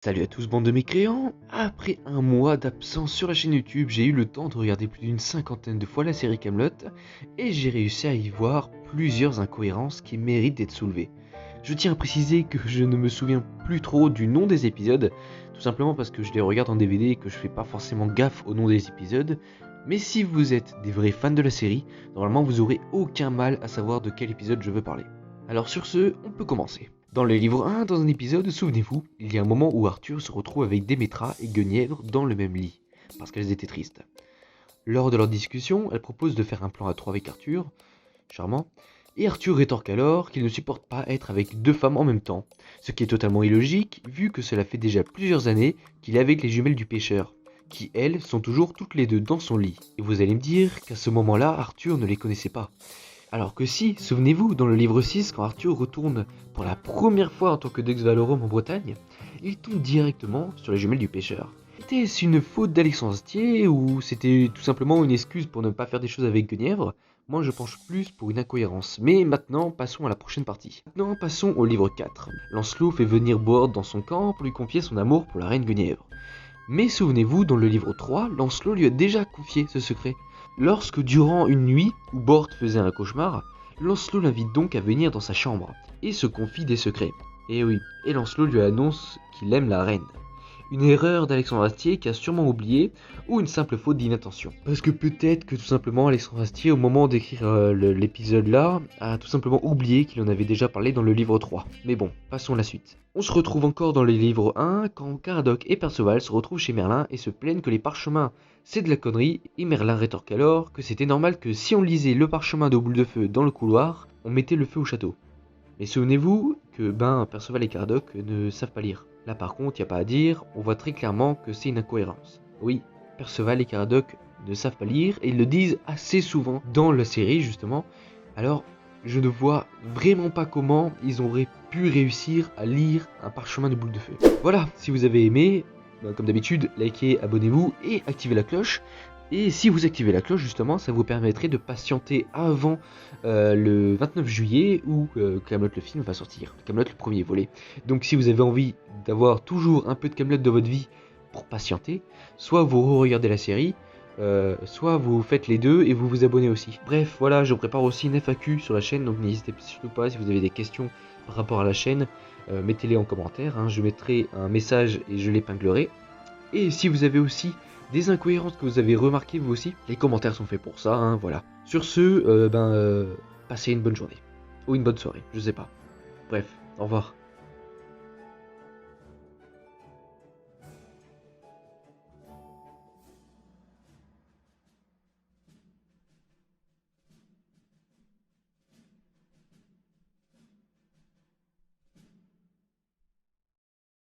Salut à tous bande de mécréants. Après un mois d'absence sur la chaîne YouTube, j'ai eu le temps de regarder plus d'une cinquantaine de fois la série Kaamelott et j'ai réussi à y voir plusieurs incohérences qui méritent d'être soulevées. Je tiens à préciser que je ne me souviens plus trop du nom des épisodes, tout simplement parce que je les regarde en DVD et que je fais pas forcément gaffe au nom des épisodes, mais si vous êtes des vrais fans de la série, normalement vous aurez aucun mal à savoir de quel épisode je veux parler. Alors sur ce, on peut commencer. Dans le livre 1, dans un épisode, souvenez-vous, il y a un moment où Arthur se retrouve avec Démétra et Guenièvre dans le même lit, parce qu'elles étaient tristes. Lors de leur discussion, elle propose de faire un plan à trois avec Arthur, charmant, et Arthur rétorque alors qu'il ne supporte pas être avec deux femmes en même temps, ce qui est totalement illogique vu que cela fait déjà plusieurs années qu'il est avec les jumelles du pêcheur, qui elles sont toujours toutes les deux dans son lit. Et vous allez me dire qu'à ce moment-là, Arthur ne les connaissait pas. Alors que si, souvenez-vous, dans le livre 6, quand Arthur retourne pour la première fois en tant que Dux Valorum en Bretagne, il tombe directement sur les jumelles du pêcheur. Était-ce une faute d'Alexandre Astier ou c'était tout simplement une excuse pour ne pas faire des choses avec Guenièvre? Moi je penche plus pour une incohérence. Mais maintenant, passons à la prochaine partie. Maintenant, passons au livre 4. Lancelot fait venir Boord dans son camp pour lui confier son amour pour la reine Guenièvre. Mais souvenez-vous, dans le livre 3, Lancelot lui a déjà confié ce secret. Lorsque durant une nuit où Bort faisait un cauchemar, Lancelot l'invite donc à venir dans sa chambre et se confie des secrets. Et oui, et Lancelot lui annonce qu'il aime la reine. Une erreur d'Alexandre Astier qui a sûrement oublié, ou une simple faute d'inattention. Parce que peut-être que tout simplement Alexandre Astier, au moment d'écrire l'épisode là, a tout simplement oublié qu'il en avait déjà parlé dans le livre 3. Mais bon, passons à la suite. On se retrouve encore dans le livre 1 quand Caradoc et Perceval se retrouvent chez Merlin et se plaignent que les parchemins c'est de la connerie, et Merlin rétorque alors que c'était normal que si on lisait le parchemin de boule de feu dans le couloir, on mettait le feu au château. Mais souvenez-vous que Perceval et Caradoc ne savent pas lire. Là par contre, il n'y a pas à dire, on voit très clairement que c'est une incohérence. Oui, Perceval et Caradoc ne savent pas lire et ils le disent assez souvent dans la série justement. Alors, je ne vois vraiment pas comment ils auraient pu réussir à lire un parchemin de boule de feu. Voilà, si vous avez aimé, comme d'habitude, likez, abonnez-vous et activez la cloche. Et si vous activez la cloche, justement, ça vous permettrait de patienter avant le 29 juillet où Kaamelott le film va sortir. Kaamelott le premier volet. Donc si vous avez envie d'avoir toujours un peu de Kaamelott dans votre vie pour patienter, soit vous re-regardez la série, soit vous faites les deux et vous vous abonnez aussi. Bref, voilà, je prépare aussi une FAQ sur la chaîne, donc n'hésitez surtout pas si vous avez des questions par rapport à la chaîne, mettez-les en commentaire, hein, je mettrai un message et je l'épinglerai. Et si vous avez aussi des incohérences que vous avez remarquées vous aussi, les commentaires sont faits pour ça, hein, voilà. Sur ce, passez une bonne journée. Ou une bonne soirée, je sais pas. Bref, au revoir.